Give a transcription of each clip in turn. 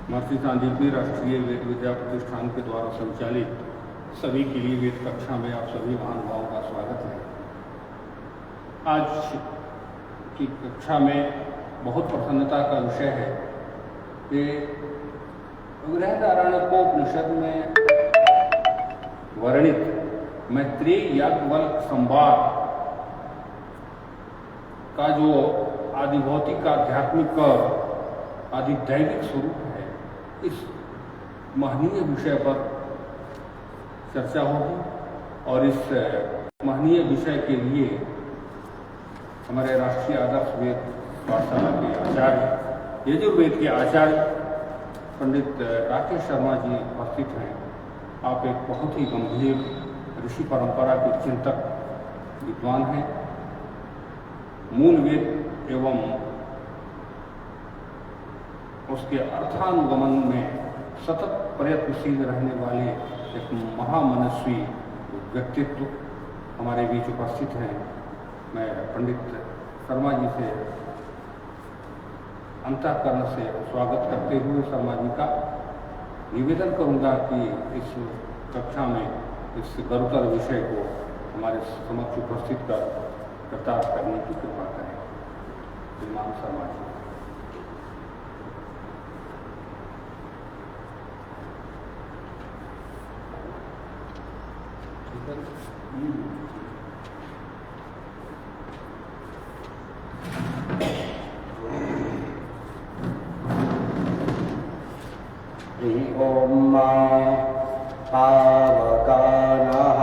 महर्षि सांदीपनि राष्ट्रीय वेद विद्या प्रतिष्ठान के द्वारा संचालित सभी के लिए वेद कक्षा में आप सभी महानुभावों का स्वागत है। आज की कक्षा में बहुत प्रसन्नता का विषय है कि बृहदारण्यकोपनिषद में वर्णित मैत्रेय याज्ञवल्क्य संवाद का जो आदिभौतिक आध्यात्मिक आदिदैविक स्वरूप है, इस महनीय विषय पर चर्चा होगी। और इस महनीय विषय के लिए हमारे राष्ट्रीय आदर्श वेद पाठशाला के आचार्य, यजुर्वेद के आचार्य पंडित राकेश शर्मा जी उपस्थित हैं। आप एक बहुत ही गंभीर ऋषि परंपरा के चिंतक विद्वान हैं। मूल वेद एवं उसके अर्थानुगमन में सतत प्रयत्नशील रहने वाले एक महामनस्वी व्यक्तित्व हमारे बीच उपस्थित हैं। मैं पंडित शर्मा जी से अंतःकरण से स्वागत करते हुए शर्मा जी का निवेदन करूंगा कि इस कक्षा में इस गुरुतर विषय को हमारे समक्ष उपस्थित कर कृतार्थ करने की कृपा करें। श्रीमान शर्मा जी। ओम पावकानः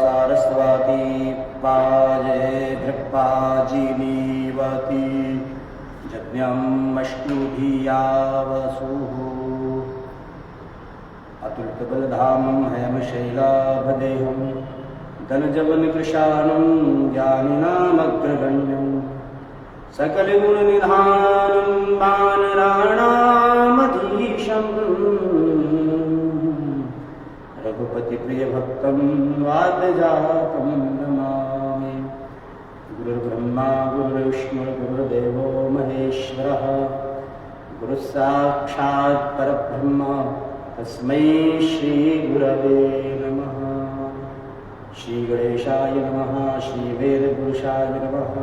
सरस्वती पाजे दृक्पाजिनीवती जज्ञमश्नुधिया वसुः अतुलितबलधामं हेमशैलाभदेहं धनजवनकृशानं ज्ञानिनामग्रगण्यं सकलगुणनिधानं वानराणामधीशम् रघुपतिप्रियभक्तं वातजातं नमामि। गुरुर्ब्रह्मा गुरुर्विष्णु गुरुर्देवो महेश्वरः गुरुस्साक्षात् परब्रह्म तस्मै श्रीगुरवे नमः। श्रीगणेशाय नमः। श्रीवेदपुरुषाय नमः।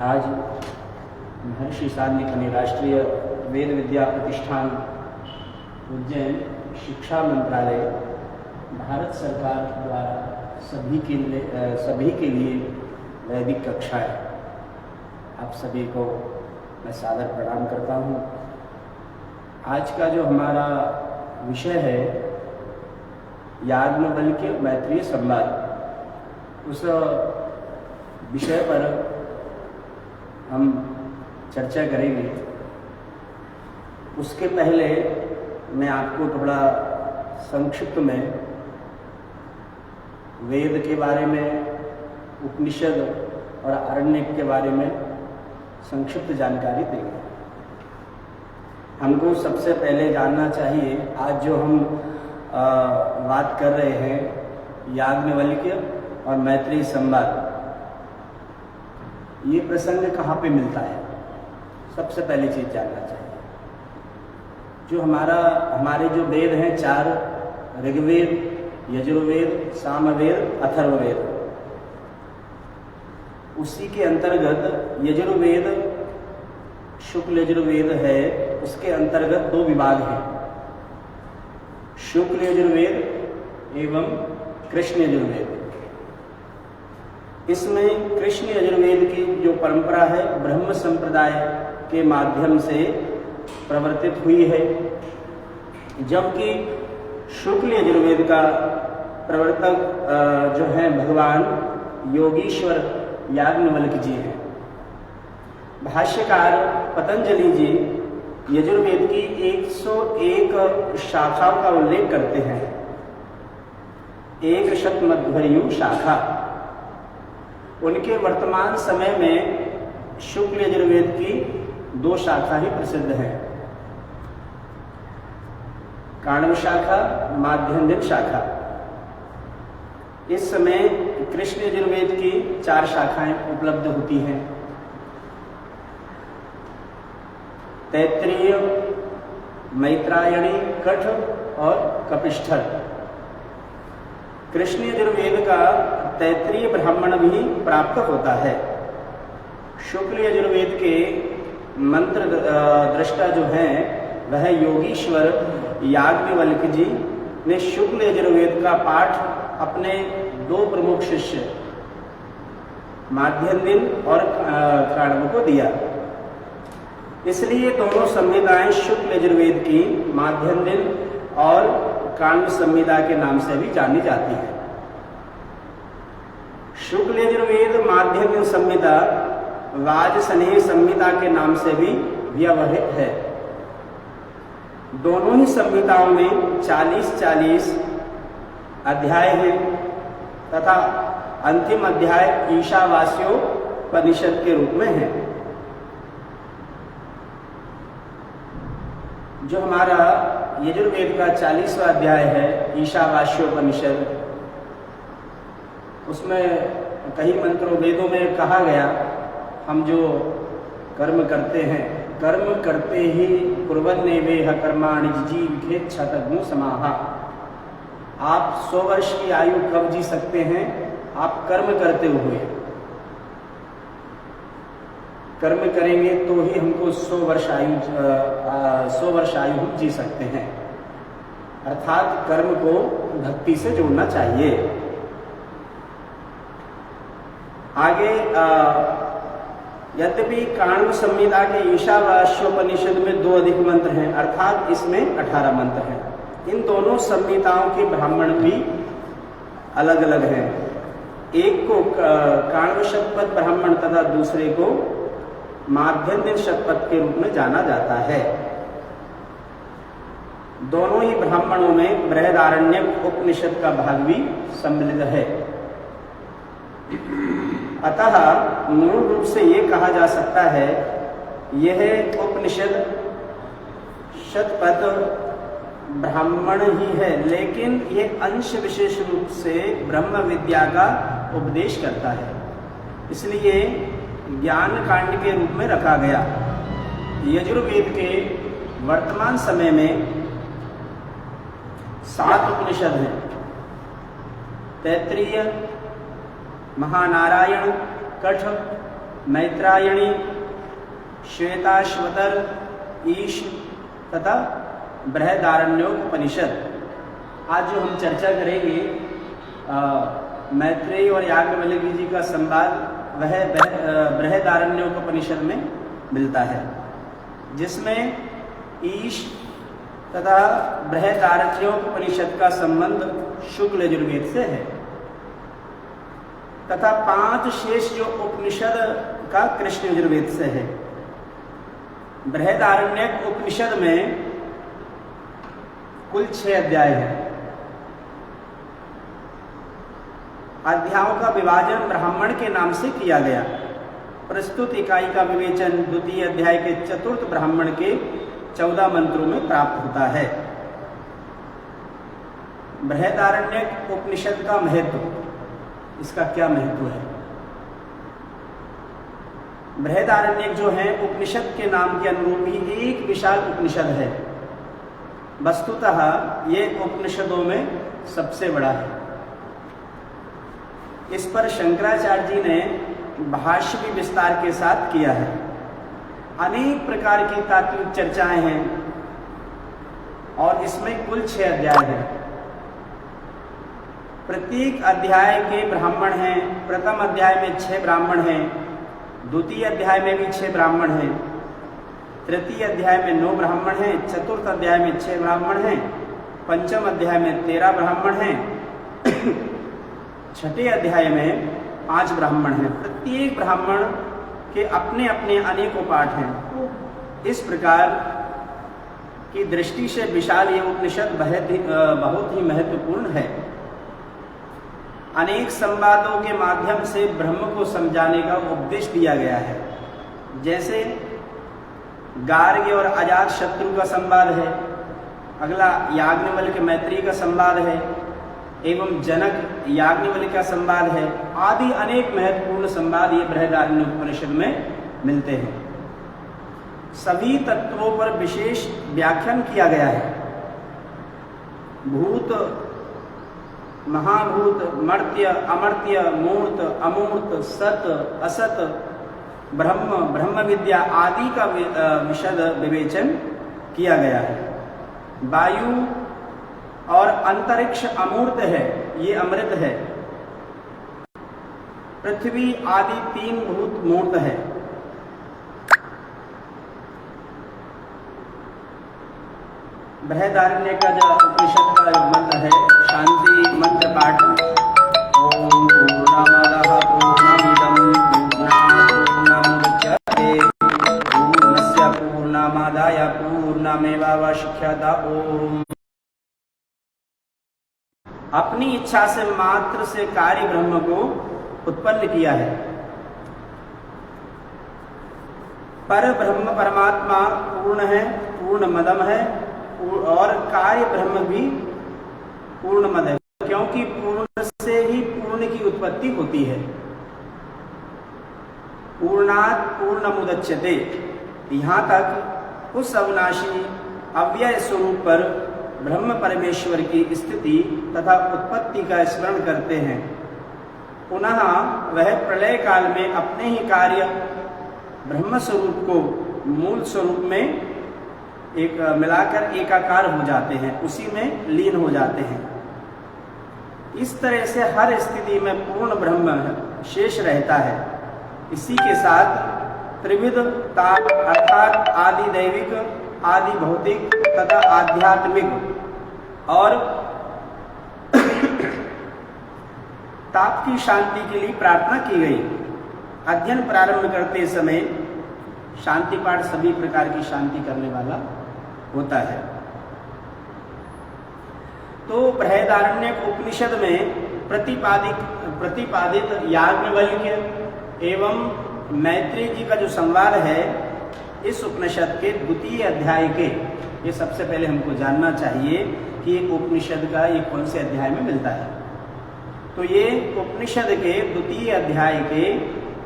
आज महर्षि सांदीपनि राष्ट्रीय वेद विद्या प्रतिष्ठान उज्जैन शिक्षा मंत्रालय भारत सरकार द्वारा सभी के लिए वैदिक कक्षाएं, आप सभी को मैं सादर प्रणाम करता हूँ। आज का जो हमारा विषय है याज्ञवल्क्य मैत्रेय संवाद, उस विषय पर हम चर्चा करेंगे। उसके पहले मैं आपको थोड़ा संक्षिप्त में वेद के बारे में, उपनिषद और आरण्यक के बारे में संक्षिप्त जानकारी देंगे। हमको सबसे पहले जानना चाहिए, आज जो हम बात कर रहे हैं याज्ञवल्क्य और मैत्रेय संवाद, ये प्रसंग कहाँ पे मिलता है, सबसे पहली चीज जानना चाहिए। जो हमारे जो वेद हैं चार, ऋग्वेद, यजुर्वेद, सामवेद, अथर्ववेद, उसी के अंतर्गत यजुर्वेद, शुक्ल यजुर्वेद है, उसके अंतर्गत दो विभाग हैं, शुक्ल यजुर्वेद एवं कृष्ण यजुर्वेद। इसमें कृष्ण यजुर्वेद की जो परंपरा है ब्रह्म संप्रदाय के माध्यम से प्रवर्तित हुई है, जबकि शुक्ल यजुर्वेद का प्रवर्तक जो है भगवान योगीश्वर याज्ञवल्क्य जी हैं। भाष्यकार पतंजलि जी यजुर्वेद की 101 शाखाओं का उल्लेख करते हैं। 100 शाखा। उनके वर्तमान समय में शुक्ल यजुर्वेद की 2 शाखा ही प्रसिद्ध हैं, काण्व शाखा, माध्यन्दिन शाखा। इस समय कृष्ण यजुर्वेद की 4 शाखाएं उपलब्ध होती हैं। तैत्तिरीय, मैत्रायणी, कठ और कपिष्ठल। कृष्ण यजुर्वेद का तैत्रीय ब्राह्मण भी प्राप्त होता है। शुक्ल यजुर्वेद के मंत्र दृष्टा जो हैं वह योगीश्वर याज्ञवल्क्य जी ने शुक्ल यजुर्वेद का पाठ अपने दो प्रमुख शिष्य माध्यन्दिन और काण्व को दिया। इसलिए दोनों संहिताएं शुक्ल यजुर्वेद की माध्यन्दिन और काण्व संहिता के नाम से भी जानी जाती है। शुक्ल यजुर्वेद माध्यन्दिन संहिता वाजसनेय संहिता के नाम से भी व्यवहित है। दोनों ही संहिताओं में 40-40 अध्याय हैं तथा अंतिम अध्याय ईशावास्योपनिषद के रूप में है। जो हमारा यजुर्वेद का 40वां अध्याय है ईशावास्योपनिषद, उसमें कई मंत्रों वेदों में कहा गया हम जो कर्म करते हैं, कर्म करते ही कुर्वन्नेवेह कर्माणि जिजीविषेच्छतग्नु समाहा। आप 100 वर्ष की आयु कब जी सकते हैं? आप कर्म करते हुए। कर्म करेंगे तो ही हमको 100 वर्ष आयु हम जी सकते हैं। अर्थात कर्म को भक्ति से जोड़ना चाहिए। आगे यद्यपि काण्व संहिता के ईशावास्योपनिषद में 2 अधिक मंत्र हैं, अर्थात इसमें 18 मंत्र हैं। इन दोनों संहिताओं के ब्राह्मण भी अलग अलग हैं। एक को काण्व शतपथ ब्राह्मण तथा दूसरे को माध्यन्दिन शतपथ के रूप में जाना जाता है। दोनों ही ब्राह्मणों में बृहदारण्यक उपनिषद का भाग भी सम्मिलित है। अतः मूल रूप से ये कहा जा सकता है यह उपनिषद शतपथ ब्राह्मण ही है, लेकिन यह अंश विशेष रूप से ब्रह्म विद्या का उपदेश करता है, इसलिए ज्ञान कांड के रूप में रखा गया। यजुर्वेद के वर्तमान समय में 7 उपनिषद हैं। तैत्रीय, महानारायण, कठ, मैत्रायणी, श्वेताश्वतर, ईश तथा बृहदारण्योपनिषद। आज जो हम चर्चा करेंगे मैत्रेय और याज्ञवल्क्य जी का संवाद, वह बृहदारण्योपनिषद में मिलता है, जिसमें ईश तथा बृहदारण्योपनिषद का संबंध शुक्ल यजुर्वेद से है तथा 5 शेष जो उपनिषद का कृष्ण यजुर्वेद से है। बृहदारण्यक उपनिषद में कुल 6 अध्याय हैं। अध्यायों का विभाजन ब्राह्मण के नाम से किया गया। प्रस्तुत इकाई का विवेचन द्वितीय अध्याय के 4th ब्राह्मण के 14 मंत्रों में प्राप्त होता है। बृहदारण्यक उपनिषद का महत्व, इसका क्या महत्व है? बृहदारण्यक जो है उपनिषद के नाम के अनुरूप ही एक विशाल उपनिषद है। वस्तुतः ये उपनिषदों में सबसे बड़ा है। इस पर शंकराचार्य जी ने भाष्य भी विस्तार के साथ किया है। अनेक प्रकार की तात्विक चर्चाएं हैं और इसमें कुल 6 अध्याय हैं। प्रत्येक अध्याय के ब्राह्मण हैं। प्रथम अध्याय में 6 ब्राह्मण हैं, द्वितीय अध्याय में भी 6 ब्राह्मण हैं, तृतीय अध्याय में 9 ब्राह्मण हैं, चतुर्थ अध्याय में 6 ब्राह्मण हैं, पंचम अध्याय में 13 ब्राह्मण हैं, छठे अध्याय में 5 ब्राह्मण हैं। प्रत्येक ब्राह्मण के अपने अपने अनेकों पाठ हैं। इस प्रकार की दृष्टि से विशाल ये उपनिषद बहुत ही महत्वपूर्ण है। अनेक संवादों के माध्यम से ब्रह्म को समझाने का उपदेश दिया गया है। जैसे गार्ग्य और अजात शत्रु का संवाद है, अगला याज्ञवल्क्य मैत्रेय का संवाद है, एवं जनक याज्ञवल्क्य का संवाद है, आदि अनेक महत्वपूर्ण संवाद ये बृहदारण्योपनिषद में मिलते हैं। सभी तत्वों पर विशेष व्याख्यान किया गया है। भूत, महाभूत, मर्त्य, अमर्त्य, मूर्त, अमूर्त, सत, असत, ब्रह्म, ब्रह्म विद्या आदि का विशद विवेचन किया गया है। वायु और अंतरिक्ष अमूर्त है, ये अमृत है। पृथ्वी आदि 3 भूत मूर्त है। बृहदारण्य का जो उपनिषद का मंत्र है, शांति मंत्र पाठ, ओम पूर्णमदः पूर्णमिदं पूर्णात् पूर्णमुदच्यते पूर्णस्य पूर्णमादाय पूर्णमेवावशिष्यते। ओम। अपनी इच्छा से मात्र से कार्य ब्रह्म को उत्पन्न किया है। पर ब्रह्म परमात्मा पूर्ण है, पूर्ण मदम है, और कार्य ब्रह्म भी पूर्ण मद है, क्योंकि पूर्ण से ही पूर्ण की उत्पत्ति होती है। पूर्णात् पूर्णमुदच्यते, यहाँ तक उस अविनाशी अव्यय स्वरूप पर ब्रह्म परमेश्वर की स्थिति तथा उत्पत्ति का स्मरण करते हैं। पुनः वह प्रलय काल में अपने ही कार्य ब्रह्म स्वरूप को मूल स्वरूप में एक मिलाकर एकाकार हो जाते हैं, उसी में लीन हो जाते हैं। इस तरह से हर स्थिति में पूर्ण ब्रह्म शेष रहता है। इसी के साथ त्रिविध ताप अर्थात आदि दैविक, आदि भौतिक तथा आध्यात्मिक और ताप की शांति के लिए प्रार्थना की गई। अध्ययन प्रारंभ करते समय शांति पाठ सभी प्रकार की शांति करने वाला होता है। तो बृहदारण्यक उपनिषद में प्रतिपादित याज्ञवल्क्य एवं मैत्रेय जी का जो संवाद है, इस उपनिषद के द्वितीय अध्याय के, ये सबसे पहले हमको जानना चाहिए कि उपनिषद का ये कौन से अध्याय में मिलता है। तो ये उपनिषद के द्वितीय अध्याय के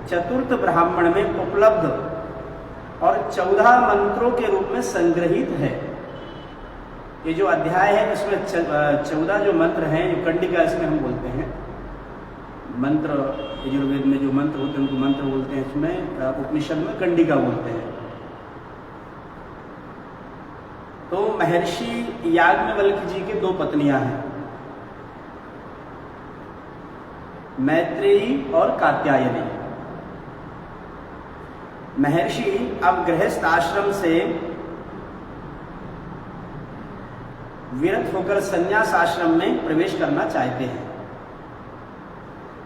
चतुर्थ ब्राह्मण में उपलब्ध और 14 मंत्रों के रूप में संग्रहित है। ये जो अध्याय है इसमें 14 जो मंत्र हैं, जो कंडिका इसमें हम बोलते हैं मंत्र, यजुर्वेद में जो मंत्र होते हैं उनको मंत्र बोलते हैं, इसमें उपनिषद में कंडिका बोलते हैं। तो महर्षि याज्ञवल्क्य जी के 2 पत्नियां हैं, मैत्रेयी और कात्यायनी। महर्षि अब गृहस्थ आश्रम से विरत होकर संन्यास आश्रम में प्रवेश करना चाहते हैं,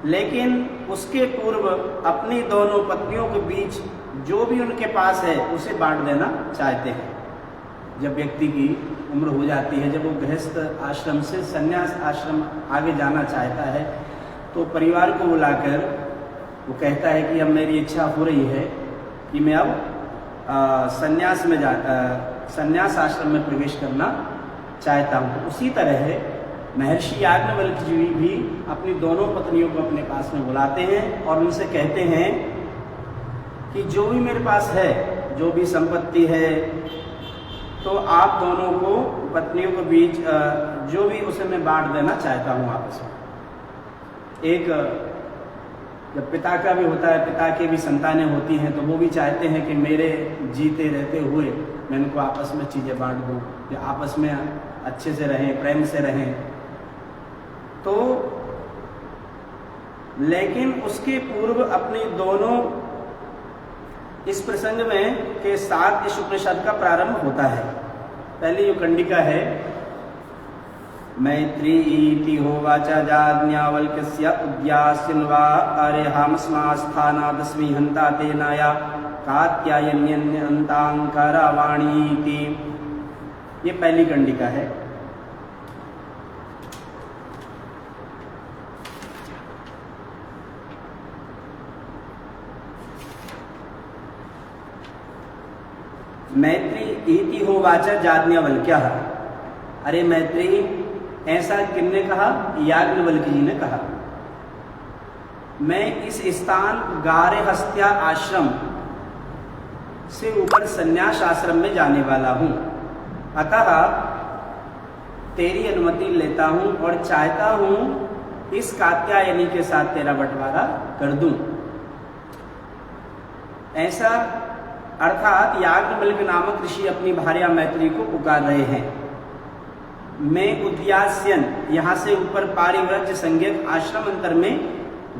लेकिन उसके पूर्व अपनी दोनों पत्नियों के बीच जो भी उनके पास है उसे बांट देना चाहते हैं। जब व्यक्ति की उम्र हो जाती है, जब वो गृहस्थ आश्रम से संन्यास आश्रम आगे जाना चाहता है, तो परिवार को बुलाकर वो कहता है कि अब मेरी इच्छा हो रही है कि मैं अब संन्यास आश्रम में प्रवेश करना चाहता हूँ। तो उसी तरह महर्षि याज्ञवल्क्य जी भी अपनी दोनों पत्नियों को अपने पास में बुलाते हैं और उनसे कहते हैं कि जो भी मेरे पास है, जो भी संपत्ति है, तो आप दोनों को पत्नियों के बीच जो भी उसे मैं बांट देना चाहता हूँ आपस में। एक जब पिता का भी होता है, पिता के भी संतानें होती हैं, तो वो भी चाहते हैं कि मेरे जीते रहते हुए मैं उनको आपस में चीज़ें बांट दूँ, कि आपस में अच्छे से रहें, प्रेम से रहें। तो लेकिन उसके पूर्व अपनी दोनों इस प्रसंग में के साथ इस उपनिषद का प्रारंभ होता है। पहली जो कंडिका है, मैत्रेयीति होवाच याज्ञवल्क्यस्य उद्यासिन्वा अरेहामस्मास्थानादस्मि हन्ता तेनाया कात्यायन्यन्तांकरवाणीति। ये पहली कंडिका है। मैत्रेयीति होवाच याज्ञवल्क्यः। अरे मैत्रेयी, ऐसा किसने कहा? याज्ञवल्क्य जी ने कहा। मैं इस स्थान गार्हस्थ्य आश्रम से ऊपर संन्यास आश्रम में जाने वाला हूँ। अतः तेरी अनुमति लेता हूँ और चाहता हूँ इस कात्यायनी के साथ तेरा बंटवारा कर दूं। ऐसा अर्थात याज्ञवल्क्य नामक ऋषि अपनी भार्या मैत्री को पुकार रहे हैं। मैं उद्यास्यन यहाँ से ऊपर पारिव्रज संज्ञक आश्रम अंतर में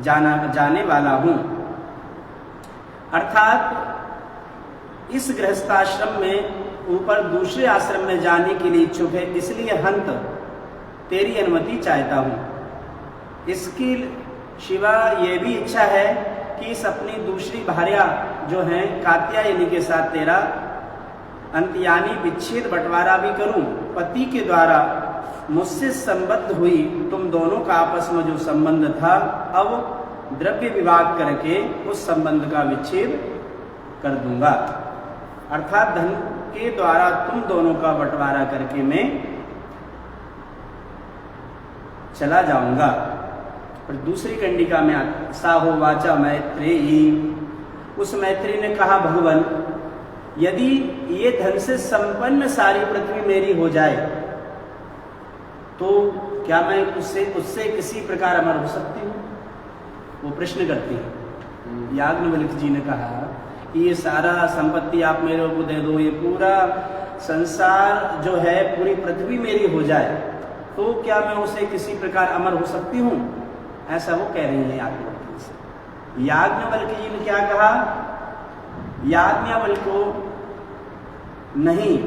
जाने वाला हूँ। अर्थात इस गृहस्थाश्रम में ऊपर दूसरे आश्रम में जाने के लिए इच्छुक है, इसलिए हंत तेरी अनुमति चाहता हूँ। इसकी शिवा ये भी इच्छा है कि इस अपनी दूसरी भार्या जो है कात्यायनी के साथ तेरा अंतयानी विच्छेद बंटवारा भी करूं। पति के द्वारा मुझसे संबद्ध हुई तुम दोनों का आपस में जो संबंध था, अब द्रव्य विभाग करके उस संबंध का विच्छेद कर दूंगा। अर्थात धन के द्वारा तुम दोनों का बंटवारा करके मैं चला जाऊंगा। और दूसरी कंडिका में साहो वाचा मैत्रेयी, उस मैत्री ने कहा भगवान यदि ये धन से संपन्न सारी पृथ्वी मेरी हो जाए तो क्या मैं उससे किसी प्रकार अमर हो सकती हूँ? वो प्रश्न करती है। याज्ञवल्क्य जी ने कहा कि ये सारा संपत्ति आप मेरे को दे दो, ये पूरा संसार जो है पूरी पृथ्वी मेरी हो जाए तो क्या मैं उसे किसी प्रकार अमर हो सकती हूँ? ऐसा वो कह रही है याज्ञवल्क्य से। याज्ञवल्क्य जी ने क्या कहा? याज्ञवल्क्य को नहीं,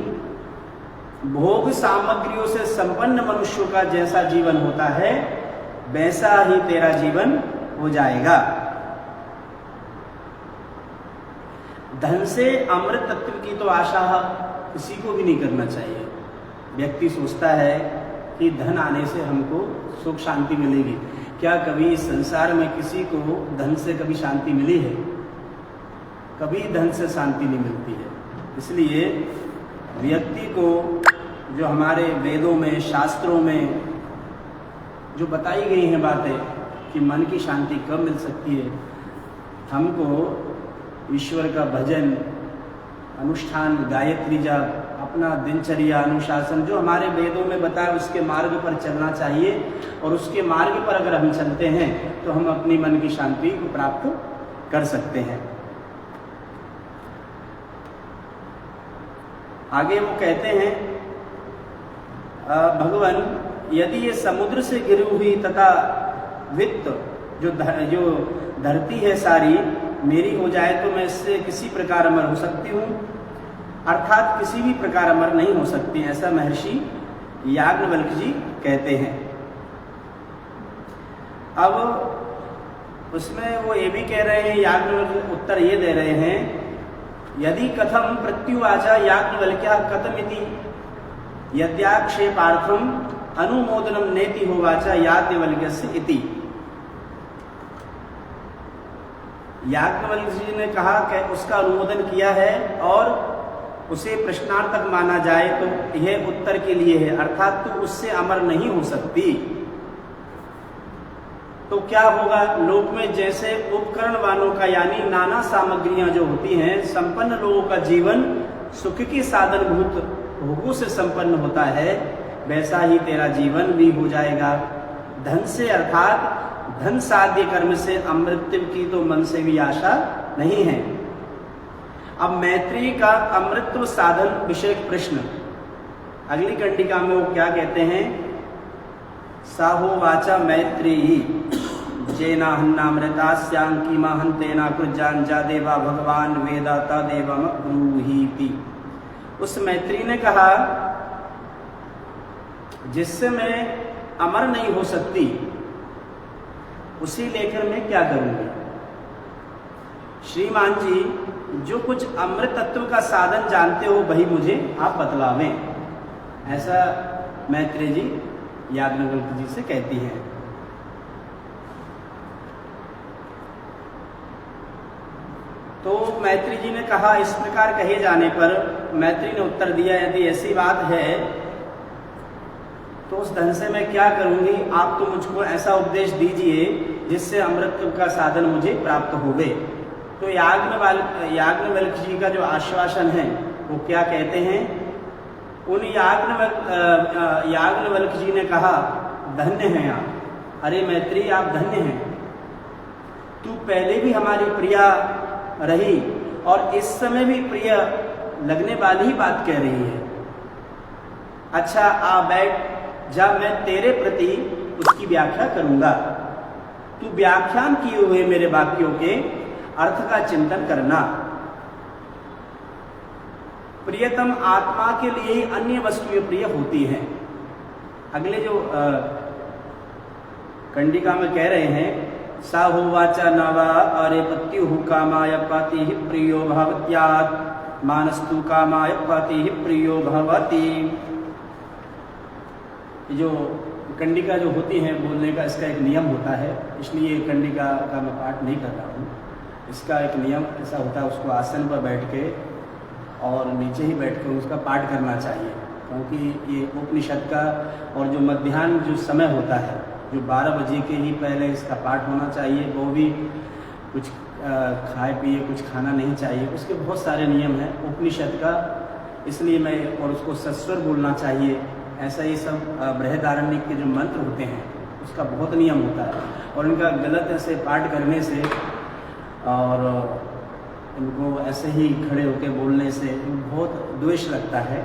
भोग सामग्रियों से संपन्न मनुष्यों का जैसा जीवन होता है वैसा ही तेरा जीवन हो जाएगा। धन से अमृत तत्व की तो आशा किसी को भी नहीं करना चाहिए। व्यक्ति सोचता है कि धन आने से हमको सुख शांति मिलेगी। क्या कभी इस संसार में किसी को धन से कभी शांति मिली है? कभी धन से शांति नहीं मिलती है। इसलिए व्यक्ति को जो हमारे वेदों में शास्त्रों में जो बताई गई हैं बातें कि मन की शांति कब मिल सकती है, हमको ईश्वर का भजन, अनुष्ठान, गायत्री जाप, अपना दिनचर्या अनुशासन जो हमारे वेदों में बताया उसके मार्ग पर चलना चाहिए। और उसके मार्ग पर अगर हम चलते हैं तो हम अपनी मन की शांति को प्राप्त कर सकते हैं। आगे वो कहते हैं भगवान यदि ये समुद्र से गिरी हुई तथा वित्त जो धरती है सारी मेरी हो जाए तो मैं इससे किसी प्रकार अमर हो सकती हूँ? अर्थात किसी भी प्रकार अमर नहीं हो सकती, ऐसा महर्षि याज्ञवल्क्य जी कहते हैं। अब उसमें वो ये भी कह रहे हैं, याज्ञवल्क्य उत्तर ये दे रहे हैं यदि कथम प्रत्युवाचा याज्ञवल्क्य कथमिति यद्याक्षेपार्थम अनुमोदनम नेति होवाचा याज्ञवल्क्यस्य इति। याज्ञवल्क्य जी ने कहा कि उसका अनुमोदन किया है और उसे प्रश्नार्थक माना जाए तो यह उत्तर के लिए है, अर्थात तू उससे अमर नहीं हो सकती। तो क्या होगा? लोक में जैसे उपकरण वालों का यानी नाना सामग्रियां जो होती हैं, संपन्न लोगों का जीवन सुख के साधनभूत भोगों से संपन्न होता है, वैसा ही तेरा जीवन भी हो जाएगा। धन से अर्थात धन साध्य कर्म से अमृत्यु की तो मन से भी आशा नहीं है। अब मैत्री का अमृत्व साधन विषय प्रश्न अगली कंडिका में वो क्या कहते हैं? साहो वाचा मैत्री जेना हन्नामृतास्यांकी महंतेना कृजान जा देवा भगवान वेदा तदेवम ब्रूहीति। उस मैत्री ने कहा जिससे मैं अमर नहीं हो सकती उसी लेकर मैं क्या करूंगी? श्रीमान जी जो कुछ अमृत तत्व का साधन जानते हो वही मुझे आप बतलावें, ऐसा मैत्री जी याज्ञवल्क्य जी से कहती हैं। तो मैत्री जी ने कहा, इस प्रकार कहे जाने पर मैत्री ने उत्तर दिया यदि ऐसी बात है तो उस धन से मैं क्या करूंगी? आप तो मुझको ऐसा उपदेश दीजिए जिससे अमृत का साधन मुझे प्राप्त होवे। तो याज्ञवल्क्य जी का जो आश्वासन है वो क्या कहते हैं? उन याज्ञवल्क्य जी ने कहा, धन्य हैं आप, अरे मैत्री आप धन्य हैं, तू पहले भी हमारी प्रिया रही और इस समय भी प्रिय लगने वाली ही बात कह रही है। अच्छा आ बैठ, जब मैं तेरे प्रति उसकी व्याख्या करूंगा, तू व्याख्यान किए हुए मेरे वाक्यों के अर्थ का चिंतन करना। प्रियतम आत्मा के लिए ही अन्य वस्तुएं प्रिय होती हैं। अगले जो कंडिका में कह रहे हैं, सा होवाचा नवा अरे पत्यु कामाय पति ही प्रियो भवत्यात् मानस्तु कामाय पति ही प्रियो भवति। जो कंडिका जो होती है बोलने का, इसका एक नियम होता है, इसलिए कंडिका का मैं पाठ नहीं कर रहा हूँ। इसका एक नियम ऐसा होता है, उसको आसन पर बैठ के और नीचे ही बैठ कर उसका पाठ करना चाहिए, क्योंकि ये उपनिषद का और जो मध्याह्न जो समय होता है, जो 12 बजे के ही पहले इसका पाठ होना चाहिए, वो भी कुछ खाए पिए कुछ खाना नहीं चाहिए, उसके बहुत सारे नियम हैं उपनिषद का, इसलिए मैं, और उसको सस्वर बोलना चाहिए। ऐसा ये सब बृहदारण्यक के जो मंत्र होते हैं उसका बहुत नियम होता है, और इनका गलत ऐसे पाठ करने से और इनको ऐसे ही खड़े होकर बोलने से बहुत द्वेष लगता है।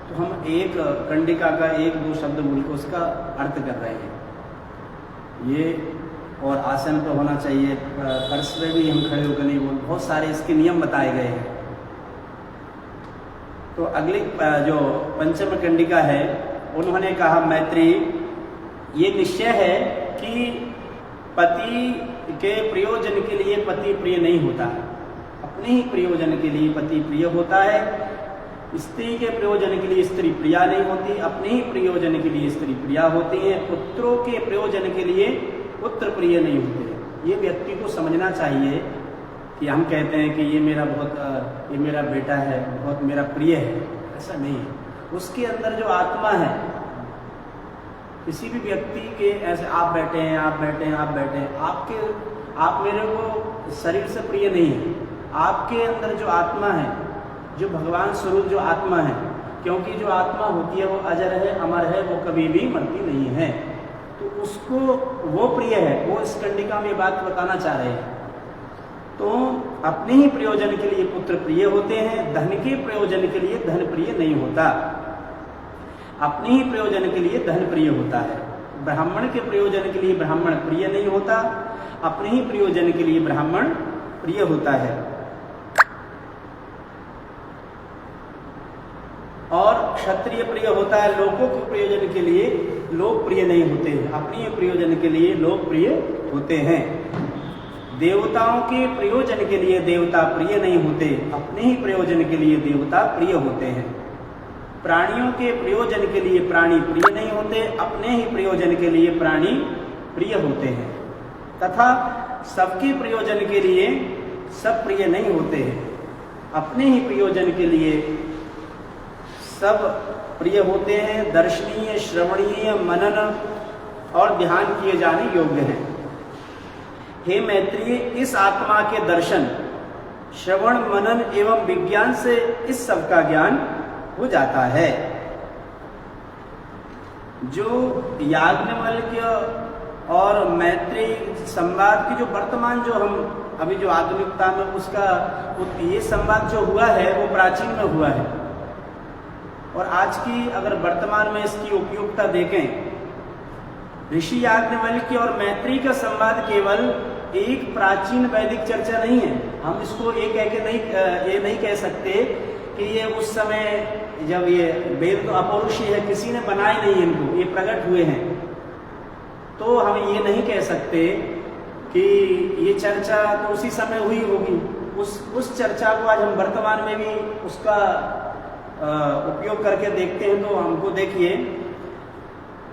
तो हम एक कंडिका का 1-2 शब्द बोल के उसका अर्थ कर रहे हैं ये, और आसन पर होना चाहिए, फर्श पे भी हम खड़े होकर नहीं बोल, बहुत सारे इसके नियम बताए गए हैं। तो अगली जो पंचम कंडिका है, उन्होंने कहा, मैत्री ये निश्चय है कि पति के प्रयोजन के लिए पति प्रिय नहीं होता है, अपने ही प्रयोजन के लिए पति प्रिय होता है। स्त्री के प्रयोजन के लिए स्त्री प्रिया नहीं होती, अपने ही प्रयोजन के लिए स्त्री प्रिया होती है। पुत्रों के प्रयोजन के लिए पुत्र प्रिय नहीं होते। ये व्यक्ति को समझना चाहिए कि हम कहते हैं कि ये मेरा बेटा है, बहुत मेरा प्रिय है, ऐसा नहीं है। उसके अंदर जो आत्मा है, किसी भी व्यक्ति के ऐसे आप बैठे हैं, आप मेरे को शरीर से प्रिय नहीं है, आपके अंदर जो आत्मा है, जो भगवान स्वरूप जो आत्मा है, क्योंकि जो आत्मा होती है वो अजर है, अमर है, वो कभी भी मरती नहीं है, तो उसको वो प्रिय है। वो इस कंडिका में बात बताना चाह रहे हैं। तो अपने ही प्रयोजन के लिए पुत्र प्रिय होते हैं, धन के प्रयोजन के लिए धन प्रिय नहीं होता। अपने ही प्रयोजन के लिए धन प्रिय होता है। ब्राह्मण के प्रयोजन के लिए ब्राह्मण प्रिय नहीं होता, अपने ही प्रयोजन के लिए ब्राह्मण प्रिय होता है। और क्षत्रिय प्रिय होता है, लोगों के प्रयोजन के लिए लोग प्रिय नहीं होते, अपने प्रयोजन के लिए लोग प्रिय होते हैं। देवताओं के प्रयोजन के लिए देवता प्रिय नहीं होते, अपने ही प्रयोजन के लिए देवता प्रिय होते हैं। प्राणियों के प्रयोजन के लिए प्राणी प्रिय नहीं होते, अपने ही प्रयोजन के लिए प्राणी प्रिय होते हैं। तथा सबके प्रयोजन के लिए सब प्रिय नहीं होते हैं, अपने ही प्रयोजन के लिए सब प्रिय होते हैं। दर्शनीय, श्रवणीय, मनन और ध्यान किए जाने योग्य हैं। हे मैत्रेय, इस आत्मा के दर्शन, श्रवण, मनन एवं विज्ञान से इस सब का ज्ञान हो जाता है। जो याज्ञवल्क्य और मैत्रेय संवाद की जो वर्तमान जो हम अभी जो आधुनिकता में उसका ये संवाद जो हुआ है वो प्राचीन में हुआ है, और आज की अगर वर्तमान में इसकी उपयोगिता देखें, ऋषि याज्ञवल्क्य और मैत्रेय का संवाद केवल एक प्राचीन वैदिक चर्चा नहीं है। हम इसको ये नहीं कह सकते कि ये उस समय जब ये वेद तो अपौरुषीय है, किसी ने बनाए नहीं इनको, ये प्रकट हुए हैं, तो हम ये नहीं कह सकते कि ये चर्चा तो उसी समय हुई होगी। उस चर्चा को आज हम वर्तमान में भी उसका उपयोग करके देखते हैं, तो हमको देखिए,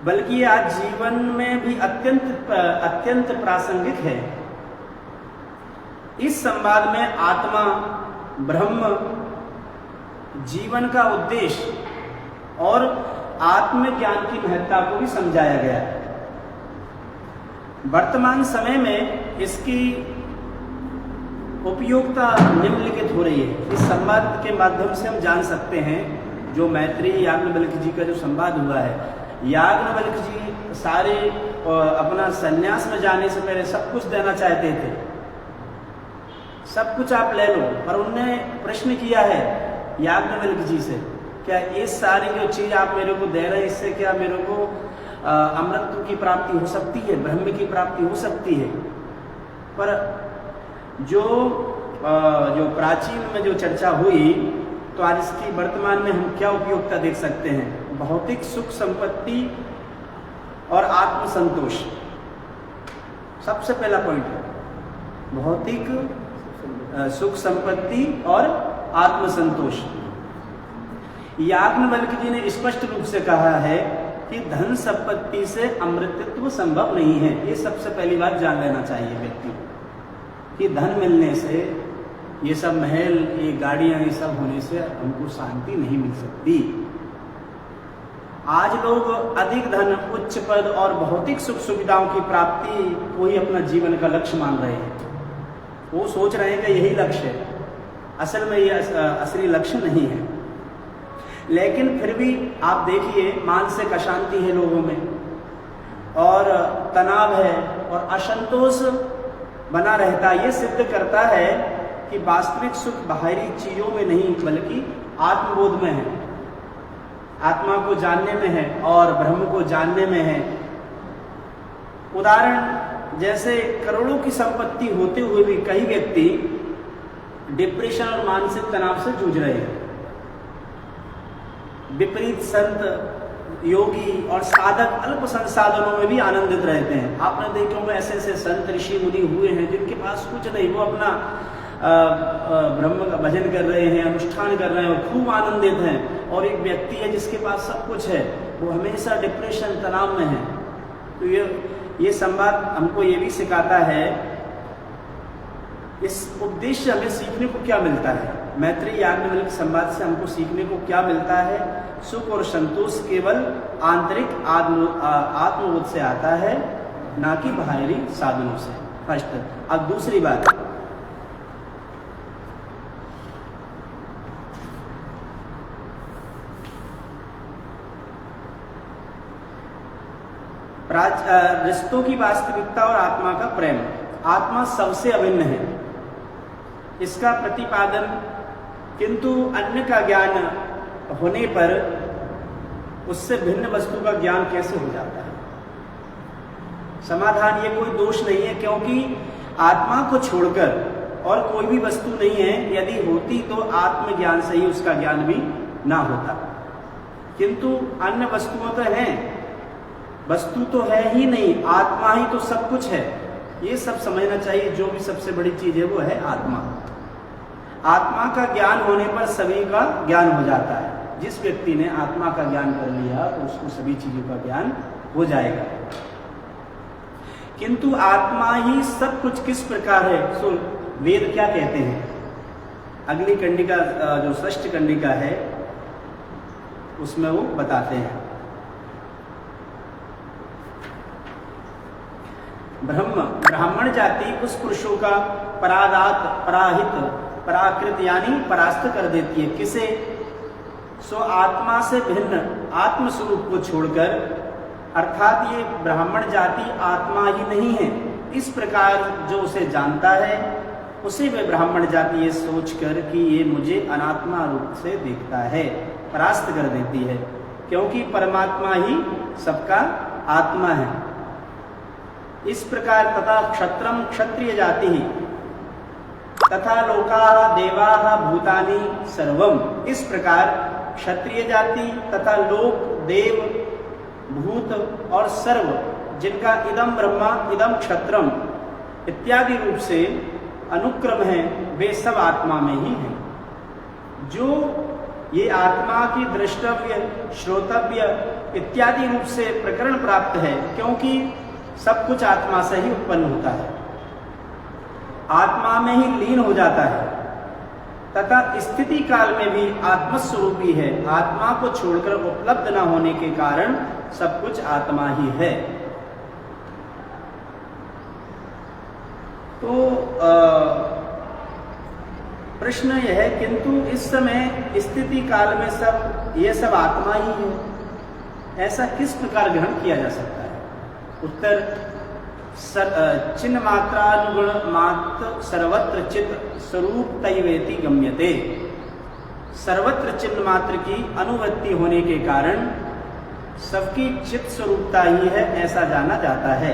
बल्कि आज जीवन में भी अत्यंत प्रासंगिक है। इस संवाद में आत्मा, ब्रह्म, जीवन का उद्देश्य और आत्मज्ञान की महत्ता को भी समझाया गया है। वर्तमान समय में इसकी उपयोगिता निम्नलिखित हो रही है। इस संवाद के माध्यम से हम जान सकते हैं, जो मैत्रेयी याज्ञवल्क्य जी का जो संवाद हुआ है, याज्ञवल्क्य जी सारे अपना संन्यास में जाने से पहले सब कुछ देना चाहते थे, सब कुछ आप ले लो, पर उनने प्रश्न किया है याज्ञवल्क्य जी से, क्या ये सारी जो चीज आप मेरे को दे रहे हैं, इससे क्या मेरे को अमृत की प्राप्ति हो सकती है, ब्रह्म की प्राप्ति हो सकती है? पर जो प्राचीन में जो चर्चा हुई, तो आज इसकी वर्तमान में हम क्या उपयोगिता देख सकते हैं? भौतिक सुख संपत्ति और आत्मसंतोष सबसे पहला पॉइंट है, भौतिक सुख संपत्ति और आत्मसंतोष। याज्ञवल्क्य जी ने स्पष्ट रूप से कहा है कि धन संपत्ति से अमृतत्व संभव नहीं है। ये सबसे पहली बात जान लेना चाहिए व्यक्ति कि धन मिलने से, ये सब महल, ये गाड़ियां, ये सब होने से हमको शांति नहीं मिल सकती। आज लोग अधिक धन, उच्च पद और भौतिक सुख सुविधाओं की प्राप्ति को ही अपना जीवन का लक्ष्य मान रहे हैं। वो सोच रहे हैं कि यही लक्ष्य है, असल में ये असली लक्ष्य नहीं है। लेकिन फिर भी आप देखिए, मानसिक अशांति है लोगों में, और तनाव है, और असंतोष बना रहता है। ये सिद्ध करता है कि वास्तविक सुख बाहरी चीजों में नहीं, बल्कि आत्मबोध में है, आत्मा को जानने में है और ब्रह्म को जानने में है। उदाहरण, जैसे करोड़ों की संपत्ति होते हुए भी कई व्यक्ति डिप्रेशन और मानसिक तनाव से जूझ रहे हैं। विपरीत संत, योगी और साधक अल्प संसाधनों में भी आनंदित रहते हैं। आपने देखे होंगे ऐसे ऐसे संत ऋषि मुनि हुए हैं जिनके पास कुछ नहीं, वो अपना ब्रह्म का भजन कर रहे हैं, अनुष्ठान कर रहे हैं और खूब आनंदित हैं। और एक व्यक्ति है जिसके पास सब कुछ है, वो हमेशा डिप्रेशन, तनाव में है। तो ये संवाद हमको ये भी सिखाता है, इस उपदेश से हमें सीखने को क्या मिलता है? मैत्रेयी याज्ञवल्क्य संवाद से हमको सीखने को क्या मिलता है? सुख और संतोष केवल आंतरिक आत्मबोध से आता है, ना कि बाहरी साधनों से। फर्स्ट। अब दूसरी बात, रिश्तों की वास्तविकता और आत्मा का प्रेम। आत्मा सबसे अभिन्न है, इसका प्रतिपादन, किंतु अन्य का ज्ञान होने पर उससे भिन्न वस्तु का ज्ञान कैसे हो जाता है? समाधान, ये कोई दोष नहीं है, क्योंकि आत्मा को छोड़कर और कोई भी वस्तु नहीं है। यदि होती तो आत्मज्ञान से ही उसका ज्ञान भी ना होता, किंतु अन्य वस्तुओं तो हैं, वस्तु तो है ही नहीं, आत्मा ही तो सब कुछ है। ये सब समझना चाहिए, जो भी सबसे बड़ी चीज है वो है आत्मा। आत्मा का ज्ञान होने पर सभी का ज्ञान हो जाता है। जिस व्यक्ति ने आत्मा का ज्ञान कर लिया तो उसको सभी चीजों का ज्ञान हो जाएगा। किंतु आत्मा ही सब कुछ किस प्रकार है, सो वेद क्या कहते हैं? अगली कंडिका, जो षष्ठ कंडिका है, उसमें वो बताते हैं। ब्राह्मण जाति उस पुरुषों का पराकृत यानी परास्त कर देती है। किसे? सो आत्मा से भिन्न आत्म स्वरूप को छोड़कर, अर्थात ये ब्राह्मण जाति आत्मा ही नहीं है। इस प्रकार जो उसे जानता है, उसे वे ब्राह्मण जाति ये सोचकर कि ये मुझे अनात्मा रूप से देखता है, परास्त कर देती है, क्योंकि परमात्मा ही सबका आत्मा है। इस प्रकार तथा क्षत्रम क्षत्रिय जाति ही तथा लोका देवा भूतानि सर्वम, इस प्रकार क्षत्रिय जाति तथा लोक, देव, भूत और सर्व, जिनका इदम ब्रह्मा इदम क्षत्रम इत्यादि रूप से अनुक्रम है, वे सब आत्मा में ही हैं। जो ये आत्मा की दृष्टव्य, श्रोतव्य इत्यादि रूप से प्रकरण प्राप्त है, क्योंकि सब कुछ आत्मा से ही उत्पन्न होता है, आत्मा में ही लीन हो जाता है, तथा स्थिति काल में भी आत्मस्वरूपी है। आत्मा को छोड़कर उपलब्ध न होने के कारण सब कुछ आत्मा ही है। तो प्रश्न यह है, किंतु इस समय स्थिति काल में ये सब आत्मा ही है, ऐसा किस प्रकार ग्रहण किया जा सकता है? उत्तर, चिन्ह मात्रानुगुण मात्र सर्वत्र चित्त स्वरूप तैवेति गम्यते। सर्वत्र चिन्ह मात्र की अनुवृत्ति होने के कारण सबकी चित्त स्वरूपता ही है, ऐसा जाना जाता है।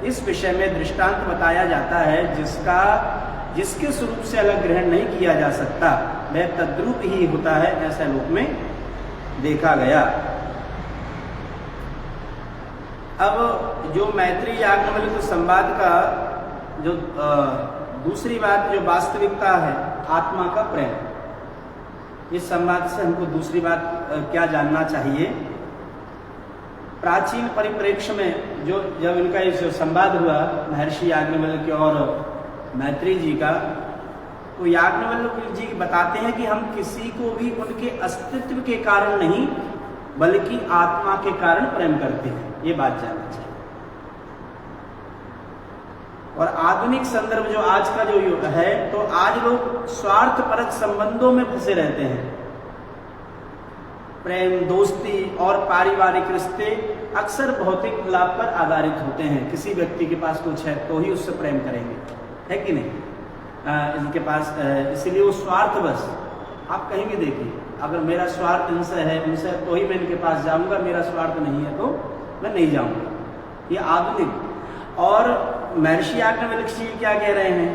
इस विषय में दृष्टांत बताया जाता है, जिसके स्वरूप से अलग ग्रहण नहीं किया जा सकता, वह तद्रूप ही होता है, ऐसा लोक में देखा गया। अब जो मैत्री याज्ञवल्क्य संवाद का जो दूसरी बात, जो वास्तविकता है आत्मा का प्रेम, इस संवाद से हमको दूसरी बात क्या जानना चाहिए? प्राचीन परिप्रेक्ष्य में जब इनका ये संवाद हुआ महर्षि याज्ञवल्क्य और मैत्री जी का, तो याज्ञवल्क्य जी बताते हैं कि हम किसी को भी उनके अस्तित्व के कारण नहीं बल्कि आत्मा के कारण प्रेम करते हैं, ये बात जानना चाहिए। और आधुनिक संदर्भ जो आज का जो युग है, तो आज लोग स्वार्थपरक संबंधों में फंसे रहते हैं। प्रेम, दोस्ती और पारिवारिक रिश्ते अक्सर भौतिक लाभ पर आधारित होते हैं। किसी व्यक्ति के पास कुछ है तो ही उससे प्रेम करेंगे, है कि नहीं? इनके पास इसलिए वो स्वार्थवश, आप कहीं भी देखिए, अगर मेरा स्वार्थ इनसे है उनसे तो ही मैं इनके पास जाऊंगा, मेरा स्वार्थ नहीं है तो मैं नहीं जाऊंगा। ये आधुनिक। और महर्षि याज्ञवल्क्य जी क्या कह रहे हैं?